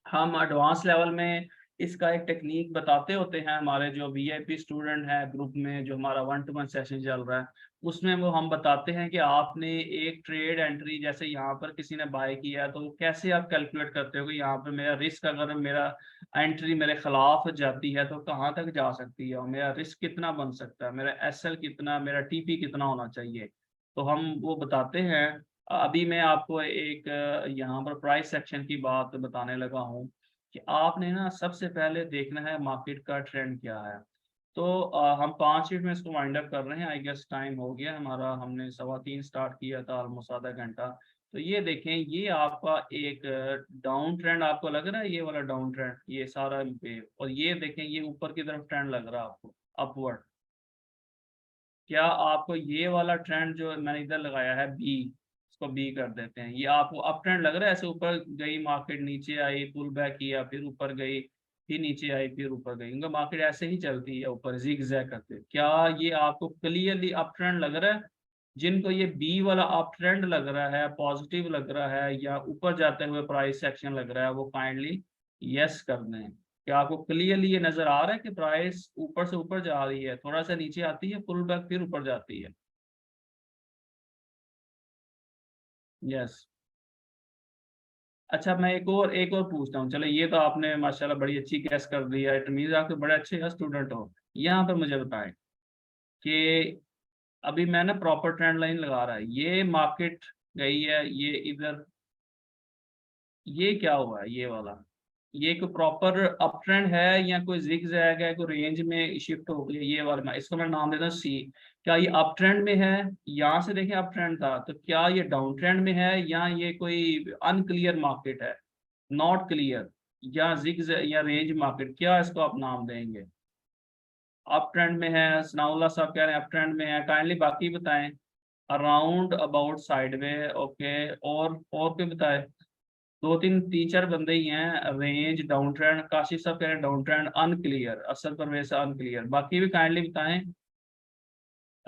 हम एडवांस लेवल में इसका एक टेक्निक बताते होते हैं, हमारे जो वीआईपी स्टूडेंट हैं ग्रुप में, जो हमारा 1-to-1 सेशन चल रहा है, उसमें वो हम बताते हैं कि आपने एक ट्रेड एंट्री, जैसे यहाँ पर किसी ने बाय किया है, तो वो कैसे आप कैलकुलेट करते हो कि यहाँ पर मेरा रिस्क, अगर मेरा एंट्री मेरे खिलाफ जाती है तो कहाँ तक जा सकती है, और मेरा रिस्क कितना बन सकता है, मेरा एसएल कितना, मेरा टीपी कितना होना चाहिए, तो हम वो बताते हैं। अभी मैं आपको एक यहाँ पर प्राइस सेक्शन की बात बताने लगा हूँ कि आपने ना सबसे पहले देखना है मार्केट का ट्रेंड क्या है। तो हम 5 मिनट में इसको वाइंड अप कर रहे हैं, आई गेस टाइम हो गया हमारा, हमने 3:15 स्टार्ट किया था, ऑलमोस्ट आधा घंटा। तो ये देखें, ये आपका एक डाउन ट्रेंड आपको लग रहा है, ये वाला डाउन ट्रेंड, ये सारा वेव, और ये देखें ये ऊपर की तरफ ट्रेंड लग रहा है आपको, अपवर्ड। क्या आपको ये वाला ट्रेंड जो मैंने इधर लगाया है बी, इसको बी कर देते हैं, ये आपको अप ट्रेंड लग रहा है, ऐसे ऊपर गई मार्केट, नीचे आई, पुल बैक किया, फिर ऊपर गई, फिर नीचे आई, फिर ऊपर गई, क्योंकि मार्केट ऐसे ही चलती है ऊपर जिग जैग करते। क्या ये आपको क्लियरली अप ट्रेंड लग रहा है? जिनको ये बी वाला अप ट्रेंड लग रहा है, पॉजिटिव लग रहा है, या ऊपर जाते हुए प्राइस सेक्शन लग रहा है, वो काइंडली यस कर दें। क्या आपको क्लियरली ये नजर आ रहा है कि प्राइस ऊपर से ऊपर जा रही है, थोड़ा सा नीचे आती है, पुल बैक, फिर ऊपर जाती है? यस। अच्छा, मैं एक और पूछता हूँ, चलो ये तो आपने माशाल्लाह बड़ी अच्छी गैस कर दी है, इट मींस आप तो बड़े अच्छे स्टूडेंट हो। यहाँ पर मुझे बताएं कि अभी मैं ना प्रॉपर ट्रेंड लाइन लगा रहा है, ये मार्केट गई है, ये इधर, ये क्या हुआ है, ये वाला, ये कोई प्रॉपर अप ट्रेंड है या कोई जिग जैग है, कोई रेंज में शिफ्ट हो गई है, ये वाला, मैं इसको मैं नाम देता हूँ सी। क्या ये अप ट्रेंड में है? यहाँ से देखें अप ट्रेंड था, तो क्या ये डाउन ट्रेंड में है, या ये कोई अनक्लियर मार्केट है, नॉट क्लियर, या जिग या रेंज मार्केट, क्या इसको आप नाम देंगे? अप ट्रेंड में है, सनाउल्लाह साहब कह रहे हैं अप ट्रेंड में है, काइंडली बाकी बताएं। अराउंड अबाउट साइडवे, ओके, और कोई बताए? दो तीन तीन चार बंदे ही हैं। रेंज डाउन ट्रेंड, काशिफ साहब कह रहे हैं डाउन ट्रेंड, अनक्लियर, असल पर वैसा अनक्लियर, बाकी भी काइंडली बताएं।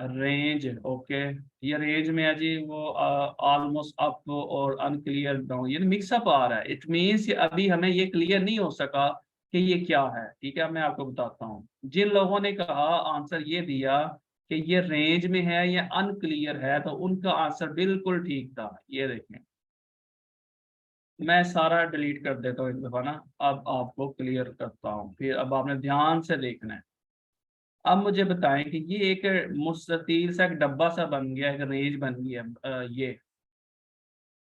Range, okay. ये रेंज में है जी, वो ऑलमोस्ट अप और अनक्लियर डाउन, ये मिक्सअप आ रहा है। इट मीन्स अभी हमें ये क्लियर नहीं हो सका कि ये क्या है। ठीक है, मैं आपको बताता हूँ। जिन लोगों ने कहा, आंसर ये दिया कि ये रेंज में है या अनक्लियर है, तो उनका आंसर बिल्कुल ठीक था। ये देखें, मैं सारा डिलीट कर देता हूँ एक दफा ना। अब आपको क्लियर करता हूँ, फिर अब आपने ध्यान से देखना है। अब मुझे बताएं कि ये एक मुस्ततील सा एक डब्बा सा बन गया, एक रेंज बन गया। ये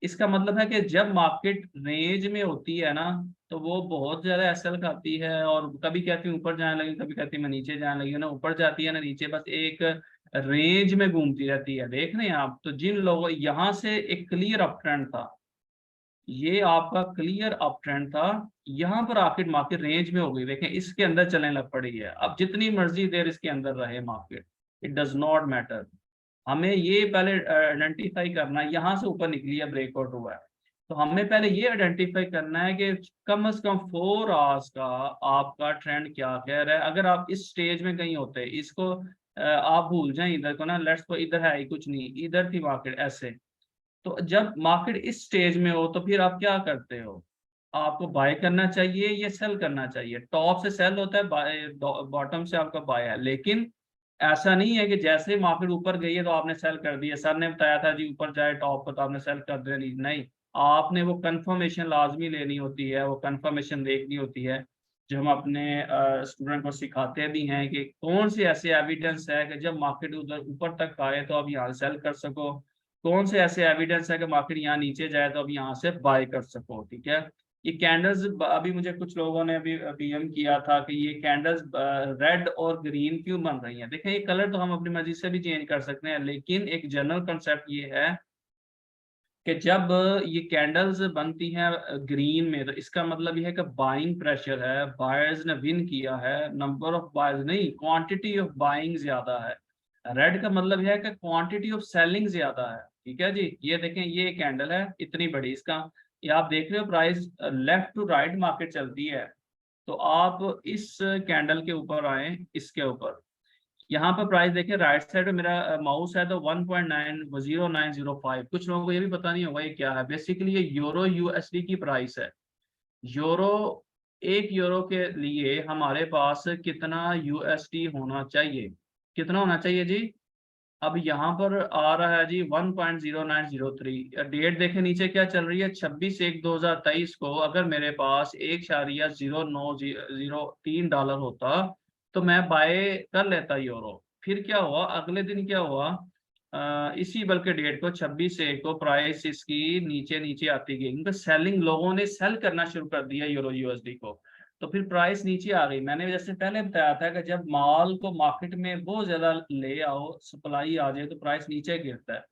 इसका मतलब है कि जब मार्केट रेंज में होती है ना, तो वो बहुत ज्यादा एसएल खाती है, और कभी कहती है ऊपर जाने लगी, कभी कहती है मैं नीचे जाने लगी। ना ऊपर जाती है ना नीचे, बस एक रेंज में घूमती रहती है। देख रहे हैं आप? तो जिन लोगों, यहाँ से एक क्लियर अप ट्रेंड था, ये आपका क्लियर अप ट्रेंड था। यहाँ पर आखिर मार्केट रेंज में हो गई, देखें इसके अंदर चलने लग पड़ी है। अब जितनी मर्जी देर इसके अंदर रहे market, it does not matter. हमें ये पहले आइडेंटिफाई करना है, यहाँ से ऊपर निकली है, ब्रेकआउट हुआ है, तो हमें पहले ये आइडेंटिफाई करना है कि कम से कम 4 आवर्स का आपका ट्रेंड क्या कह रहा है। अगर आप इस स्टेज में कहीं होते, इसको आप भूल जाएं, इधर को ना, लेट्स को इधर है ही कुछ नहीं, इधर थी मार्केट ऐसे। तो जब मार्केट इस स्टेज में हो, तो फिर आप क्या करते हो? आपको बाय करना चाहिए या सेल करना चाहिए? टॉप से सेल होता है, बाय बॉटम से आपका बाय है। लेकिन ऐसा नहीं है कि जैसे मार्केट ऊपर गई है तो आपने सेल कर दिया। सर ने बताया था जी ऊपर जाए टॉप पर तो आपने सेल कर देनी, नहीं। आपने वो कंफर्मेशन लाजमी लेनी होती है, वो कंफर्मेशन देखनी होती है, जो हम अपने स्टूडेंट को सिखाते भी हैं कि कौन से ऐसे एविडेंस है कि जब मार्केट उधर ऊपर तक आए तो आप यहाँ सेल कर सको, कौन से ऐसे एविडेंस है कि मार्केट यहाँ नीचे जाए तो अब यहाँ से बाय कर सको। ठीक है, ये कैंडल्स, अभी मुझे कुछ लोगों ने अभी पीएम किया था कि ये कैंडल्स रेड और ग्रीन क्यों बन रही हैं। देखें, ये कलर तो हम अपनी मर्जी से भी चेंज कर सकते हैं, लेकिन एक जनरल कंसेप्ट ये है कि जब ये कैंडल्स बनती हैं ग्रीन में, तो इसका मतलब ये है कि बाइंग प्रेशर है, बायर्स ने विन किया है। नंबर ऑफ बायर्स नहीं, क्वांटिटी ऑफ बाइंग ज्यादा है। रेड का मतलब है कि क्वांटिटी ऑफ सेलिंग ज्यादा है। ठीक है जी, ये देखें, ये कैंडल है इतनी बड़ी, इसका ये आप देख रहे हो price left to right market चलती है। तो आप इस कैंडल के ऊपर आए, इसके ऊपर, यहाँ पर प्राइस देखिए, राइट साइड में मेरा माउस है तो 1.90905। कुछ लोगों को ये भी पता नहीं होगा ये क्या है। बेसिकली ये यूरो यूएसडी की प्राइस है। यूरो, 1 यूरो के लिए हमारे पास कितना यूएसडी होना चाहिए? कितना होना चाहिए जी? अब यहाँ पर आ रहा है जी 1.0903। डेट देखें नीचे क्या चल रही है, 26/1/2023 को अगर मेरे पास 1.0903 डॉलर होता, तो मैं बाय कर लेता यूरो। फिर क्या हुआ, अगले दिन क्या हुआ, इसी बल्कि डेट को 26/1 को प्राइस इसकी नीचे नीचे आती गई, क्योंकि सेलिंग, लोगों ने सेल करना शुरू कर दिया यूरो यूएसडी को। तो फिर प्राइस नीचे आ गई। मैंने जैसे पहले बताया था कि जब माल को मार्केट में बहुत ज्यादा ले आओ, सप्लाई आ जाए, तो प्राइस नीचे गिरता है।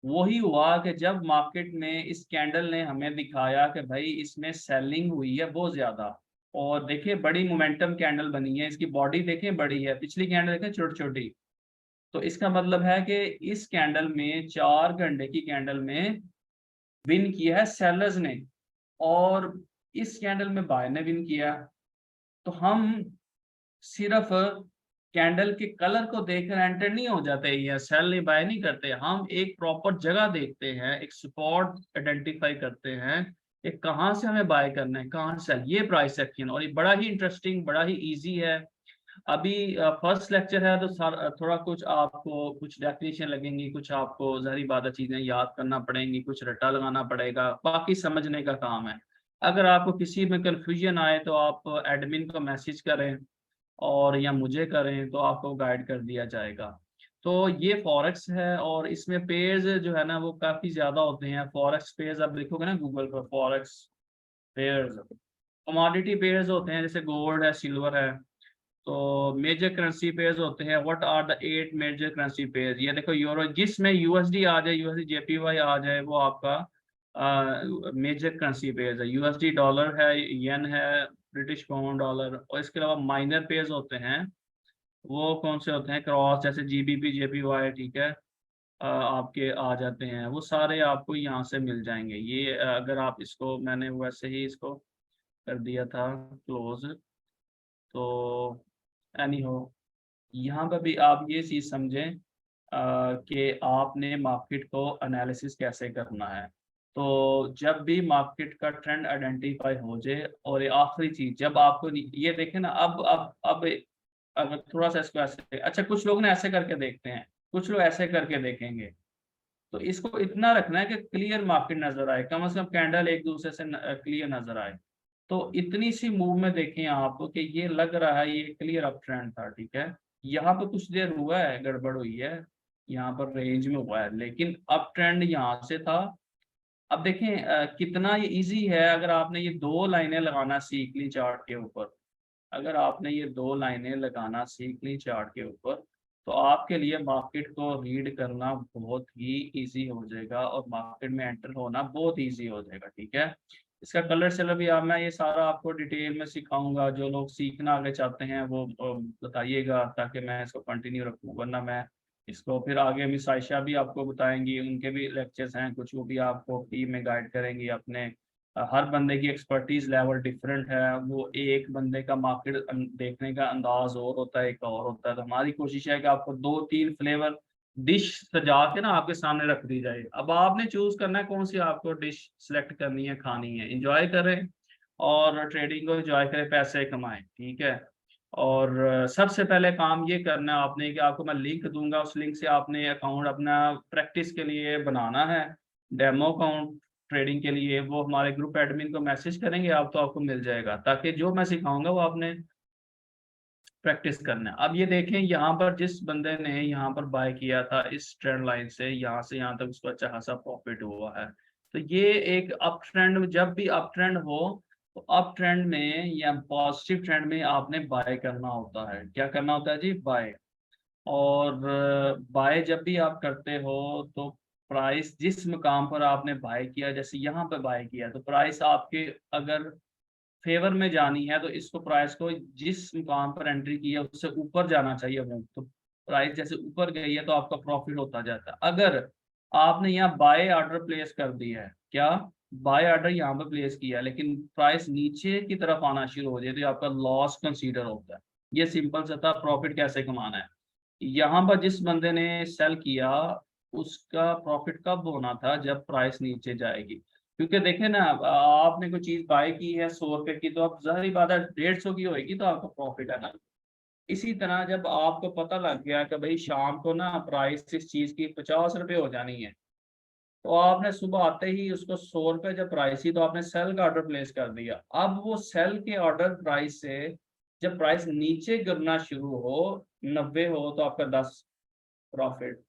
वही हुआ कि जब मार्केट में इस कैंडल ने हमें दिखाया कि भाई इसमें सेलिंग हुई है बहुत ज्यादा, और देखिए बड़ी मोमेंटम कैंडल बनी है, इसकी बॉडी देखें बड़ी है, पिछली कैंडल देखें छोटी छोटी। तो इसका मतलब है कि इस कैंडल में, 4 घंटे की कैंडल में विन किया है सेलर्स ने, और इस कैंडल में बाय ने विन किया। तो हम सिर्फ कैंडल के कलर को देखकर एंटर नहीं हो जाते या सेल नहीं बाय नहीं करते। हम एक प्रॉपर जगह देखते हैं, एक स्पॉट आइडेंटिफाई करते हैं कि कहाँ से हमें बाय करना है, कहाँ से सेल। ये प्राइस एक्शन, और ये बड़ा ही इंटरेस्टिंग, बड़ा ही इजी है। अभी फर्स्ट लेक्चर है तो थोड़ा कुछ आपको कुछ डेफिनेशन लगेंगी, कुछ आपको ज़ाहिर बात है चीज़ें याद करना पड़ेंगी, कुछ रट्टा लगाना पड़ेगा, बाकी समझने का काम है। अगर आपको किसी में कंफ्यूजन आए तो आप एडमिन को मैसेज करें, और या मुझे करें, तो आपको गाइड कर दिया जाएगा। तो ये फॉरेक्स है, और इसमें पेयर्स जो है ना वो काफ़ी ज़्यादा होते हैं। फॉरेक्स पेयर्स आप लिखोगे ना गूगल पर, फॉरेक्स पेयर्स, कमोडिटी पेयर्स होते हैं, जैसे गोल्ड है, सिल्वर है। तो मेजर करेंसी पेयर्स होते हैं। What are the 8 major currency pairs? ये देखो, यूरो जिसमें यूएसडी आ जाए, यूएसडी जेपीवाई आ जाए, वो आपका मेजर करेंसी पेयर्स है। यूएसडी डॉलर है, येन है, ब्रिटिश पाउंड डॉलर। और इसके अलावा माइनर पेयर्स होते हैं, वो कौन से होते हैं? क्रॉस, जैसे जीबीपी जेपीवाई, ठीक है, आपके आ जाते हैं। वो सारे आपको यहाँ से मिल जाएंगे। ये अगर आप इसको, मैंने वैसे ही इसको कर दिया था क्लोज। तो एनी हो, यहाँ पर भी आप ये चीज़ समझें, कि आपने मार्केट को एनालिसिस कैसे करना है। तो जब भी मार्केट का ट्रेंड आइडेंटिफाई हो जाए, और ये आखिरी चीज़ जब आपको ये देखें ना, अब अगर थोड़ा-सा इसको ऐसे, अच्छा कुछ लोग ना ऐसे करके देखते हैं, कुछ लोग ऐसे करके देखेंगे। तो इसको इतना रखना है कि क्लियर मार्केट नज़र आए, कम से कम कैंडल एक-दूसरे से क्लियर नज़र आए। तो इतनी सी मूव में देखें आप कि ये लग रहा है ये क्लियर अप ट्रेंड था, ठीक है? यहाँ पे कुछ देर हुआ है, गड़बड़ हुई है, यहाँ पर रेंज में हुआ है, लेकिन अप ट्रेंड यहाँ से था। अब देखें कितना ये ईज़ी है, अगर आपने ये 2 लाइनें लगाना सीख ली चार्ट के ऊपर, अगर आपने ये 2 लाइनें लगाना सीख ली चार्ट के ऊपर, तो आपके लिए मार्केट को रीड करना बहुत ही ईज़ी हो जाएगा और मार्केट में एंटर होना बहुत ईज़ी हो जाएगा, ठीक है? इसका कलर चलो भी अब मैं ये सारा आपको डिटेल में सिखाऊँगा, जो लोग सीखना आगे चाहते हैं वो बताइएगा ताकि मैं इसको कंटिन्यू रखूँ, वरना मैं इसको फिर आगे मिस आयशा भी आपको बताएँगी, उनके भी लेक्चर्स हैं कुछ, वो भी आपको फ्री में गाइड करेंगी अपने हर बंदे की एक्सपर्टीज़ लेवल डिफरेंट है, वो एक बंदे का मार्केट देखने का अंदाज़ और होता है, एक और होता है। तो हमारी कोशिश है कि आपको 2-3 फ्लेवर डिश सजा के ना आपके सामने रख दी जाए। अब आपने चूज़ करना है कौन-सी आपको डिश सेलेक्ट करनी है, खानी है। एन्जॉय करें और ट्रेडिंग को एन्जॉय करें, पैसे कमाएँ, ठीक है? और सबसे पहले काम ये करना है आपने कि आपको मैं लिंक दूँगा, उस लिंक से आपने अकाउंट अपना प्रैक्टिस के लिए बनाना है, डेमो अकाउंट ट्रेडिंग के लिए। वो हमारे ग्रुप एडमिन को मैसेज करेंगे आप, तो आपको मिल जाएगा, ताकि जो मैं सिखाऊँगा वो आपने प्रैक्टिस करना है। अब ये देखें यहाँ पर जिस बंदे ने यहाँ पर बाय किया था इस ट्रेंड लाइन से यहाँ तक उसको अच्छा खासा प्रॉफिट हुआ है। तो ये एक अप ट्रेंड में, जब भी अप ट्रेंड हो, तो अप ट्रेंड में या पॉजिटिव ट्रेंड में आपने बाय करना होता है। क्या करना होता है जी? बाय। और बाय जब भी आप करते हो तो प्राइस जिस मुकाम पर आपने बाय किया, जैसे यहाँ पे बाय किया, तो प्राइस आपके अगर फ़ेवर में जानी है, तो इसको प्राइस को जिस मुकाम पर एंट्री की है उससे ऊपर जाना चाहिए मूव। तो प्राइस जैसे ऊपर गई है तो आपका प्रॉफ़िट होता जाता है। अगर आपने यहाँ बाय ऑर्डर प्लेस कर दिया है, क्या? बाय ऑर्डर यहाँ पे प्लेस किया है, लेकिन प्राइस नीचे की तरफ आना शुरू हो जाए, तो ये आपका लॉस कंसीडर होता है। ये सिंपल सा था, प्रॉफ़िट कैसे कमाना है। यहाँ पर जिस बंदे ने सेल किया, उसका प्रॉफ़िट कब होना था? जब प्राइस नीचे जाएगी। क्योंकि देखिए ना, आपने कोई चीज़ बाय की है ₹100 की, तो अब ज़ाहिर-सी बात है 150 की होएगी तो आपका प्रॉफ़िट है ना। इसी तरह जब आपको पता लग गया कि भई शाम को ना प्राइस इस चीज़ की ₹50 हो जानी है, तो आपने सुबह आते ही उसको ₹100 जब प्राइस थी, तो आपने सेल का ऑर्डर प्लेस कर दिया। अब वो सेल के ऑर्डर प्राइस से जब प्राइस नीचे गिरना शुरू हो, 90 हो तो आपका 10 प्रॉफ़िट,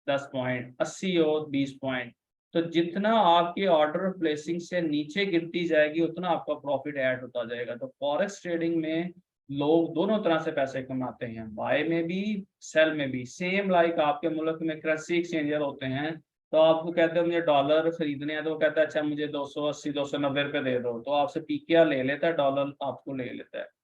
10 पॉइंट, 80 हो 20 पॉइंट। तो जितना आपके ऑर्डर प्लेसिंग से नीचे गिरती जाएगी, उतना आपका प्रॉफ़िट ऐड होता जाएगा। तो फॉरेक्स ट्रेडिंग में लोग दोनों तरह से पैसे कमाते हैं, बाय में भी, सेल में भी। सेम लाइक आपके मुल्क में करेंसी एक्सचेंजर होते हैं, तो आपको कहते हैं मुझे डॉलर खरीदने हैं, तो वो कहता है अच्छा मुझे 280 ₹290 दे दो, तो आपसे पीकेआर ले लेता है, डॉलर आपको ले लेता है।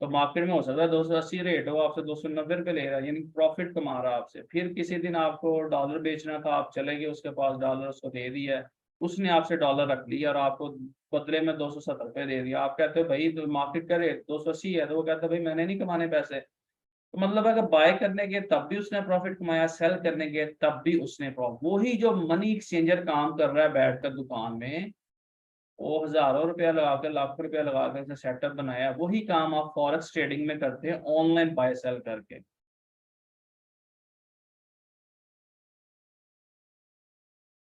तो मार्केट में हो सकता है 280 रेट हो, आपसे ₹290 ले रहा है, यानी प्रॉफ़िट कमा रहा है आपसे। फिर किसी दिन आपको डॉलर बेचना था, आप चले गए उसके पास, डॉलर उसको दे दिया है, उसने आपसे डॉलर रख लिया और आपको बदले में ₹270 दे दिया। आप कहते हो भई तो मार्केट का रेट 280 है, तो वो कहता है भई मैंने नहीं कमाने पैसे। तो मतलब अगर बाय करने गए तब भी उसने प्रॉफ़िट कमाया, सेल करने गए तब भी उसने वही जो मनी एक्सचेंजर काम कर रहा है बैठकर दुकान में, वो हज़ारों रुपया लगा के, लाखों रुपया लगा के उसने सेटअप बनाया, वही काम आप फॉरेक्स ट्रेडिंग में करते हैं ऑनलाइन बाय सेल करके।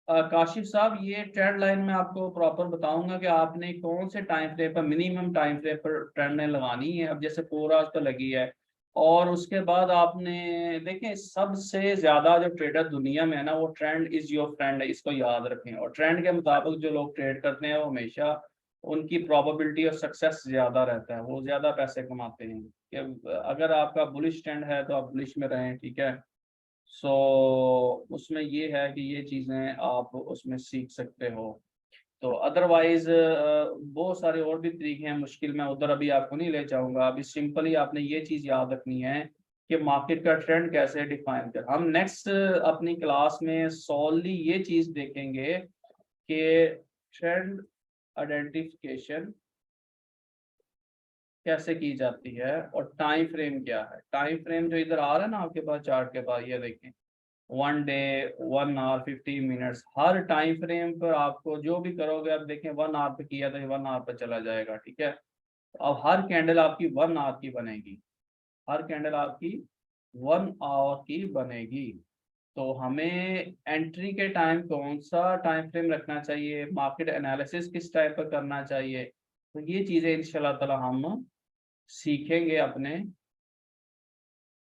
काशिफ़ साहब, ये ट्रेंड लाइन मैं आपको प्रॉपर बताऊँगा कि आपने कौन से टाइम फ्रेम पर, मिनिमम टाइम फ्रेम पर ट्रेंड लाइन लगानी है। अब जैसे 4 आवर्स पे लगी है, और उसके बाद आपने देखें सबसे ज़्यादा जो ट्रेडर दुनिया में है ना, वो ट्रेंड इज़ योर फ्रेंड है, इसको याद रखें। और ट्रेंड के मुताबिक जो लोग ट्रेड करते हैं, वो हमेशा उनकी प्रोबेबिलिटी ऑफ सक्सेस ज़्यादा रहता है, वो ज़्यादा पैसे कमाते हैं। कि अगर आपका बुलिश ट्रेंड है, तो आप बुलिश में रहें, ठीक है? सो उसमें ये है कि ये चीज़ें आप उसमें सीख सकते हो। तो अदरवाइज़ बहुत सारे और भी तरीके हैं मुश्किल, मैं उधर अभी आपको नहीं ले जाऊँगा। अभी सिंपली आपने ये चीज़ याद रखनी है कि मार्केट का ट्रेंड कैसे डिफाइन कर, हम नेक्स्ट अपनी क्लास में सोलली ये चीज़ देखेंगे कि ट्रेंड आइडेंटिफिकेशन कैसे की जाती है और टाइम फ्रेम क्या है। टाइम फ्रेम जो इधर आ रहा है ना आपके पास चार्ट के पास, ये देखें। 1 डे, 1 आवर, 15 मिनट्स, हर टाइम फ्रेम पर आपको जो भी करोगे, आप देखें 1 आवर पे किया तो 1 आवर पे चला जाएगा, ठीक है। अब हर कैंडल आपकी 1 आवर की बनेगी, हर कैंडल आपकी 1 आवर की बनेगी। तो हमें एंट्री के टाइम कौन सा टाइम फ्रेम रखना चाहिए, मार्केट एनालिसिस किस टाइप पर करना चाहिए, तो ये चीजें इंशाल्लाह ताला हम सीखेंगे अपने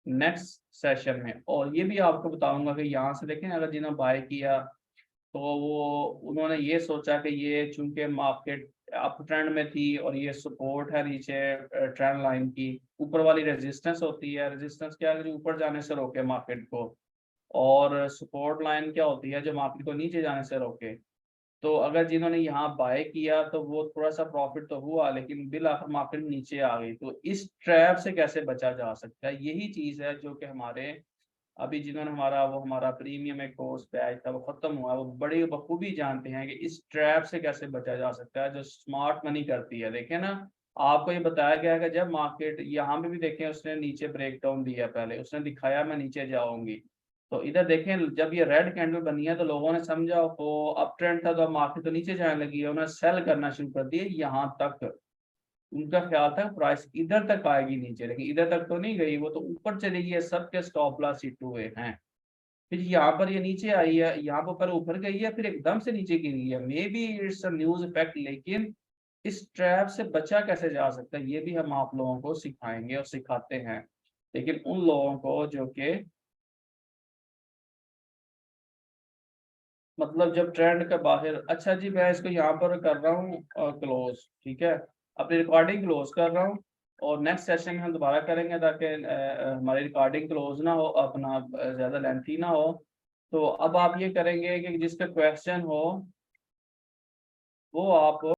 नेक्स्ट सेशन में। और ये भी आपको बताऊंगा कि यहाँ से देखें, अगर जिन्होंने बाय किया तो वो उन्होंने ये सोचा कि ये चूंकि मार्केट अप ट्रेंड में थी और ये सपोर्ट है नीचे ट्रेंड लाइन की, ऊपर वाली रेजिस्टेंस होती है, रेजिस्टेंस क्या है जो ऊपर जाने से रोके मार्केट को, और सपोर्ट लाइन क्या होती है जो मार्केट को नीचे जाने से रोके। तो अगर जिन्होंने यहाँ बाय किया तो वो थोड़ा सा प्रॉफिट तो हुआ, लेकिन बिल आखिर मार्केट नीचे आ गई। तो इस ट्रैप से कैसे बचा जा सकता है, यही चीज है जो कि हमारे अभी जिन्होंने हमारा प्रीमियम एक कोर्स बैच था वो खत्म हुआ, वो बड़ी बखूबी जानते हैं कि इस ट्रैप से कैसे बचा जा सकता है जो स्मार्ट मनी करती है। देखें ना, आपको ये बताया गया है कि जब मार्केट यहाँ पे भी देखें, उसने नीचे ब्रेक डाउन दिया, पहले उसने दिखाया मैं नीचे जाऊंगी, तो इधर देखें जब ये रेड कैंडल बनी है तो लोगों ने समझा वो अप ट्रेंड था तो अब मार्केट तो नीचे जाने लगी है, उन्होंने सेल करना शुरू कर दिए। यहाँ तक उनका ख्याल था प्राइस इधर तक आएगी नीचे, लेकिन इधर तक तो नहीं गई, वो तो ऊपर चली गई है, सबके स्टॉप लॉस हिट हुए हैं। फिर यहाँ पर ये नीचे आई है, यहाँ पर ऊपर ऊपर गई है, फिर एकदम से नीचे गिरी है, may be it's a news effect, लेकिन इस ट्रैप से बचा कैसे जा सकता है ये भी हम आप लोगों को सिखाएंगे और सिखाते हैं। लेकिन उन लोगों को जो कि मतलब जब ट्रेंड के बाहर, अच्छा जी मैं इसको यहाँ पर कर रहा हूँ क्लोज, ठीक है, अपनी रिकॉर्डिंग क्लोज कर रहा हूँ, और नेक्स्ट सेशन में हम दोबारा करेंगे ताकि हमारी रिकॉर्डिंग क्लोज ना हो, अपना ज़्यादा लेंथी ना हो। तो अब आप ये करेंगे कि जिसका क्वेश्चन हो वो आप